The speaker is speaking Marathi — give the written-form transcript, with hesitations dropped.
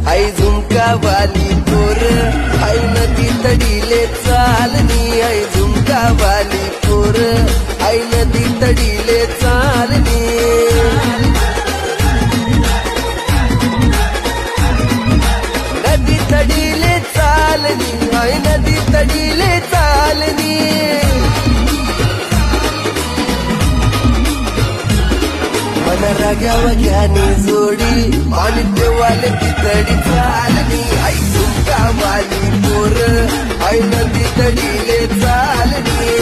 आई झुमका वाली पोर आई नदी तडीले चालनी आई झुमका वाली पोर आई नदी तडीले चालनी नदी तडीले चालनी आई नदी तडीले चालनी मन राग्यावाग्यानी जोडी आणि देवाले तितडी चालनी आई झुमका वाली पोर आई नदी तडीले चालनी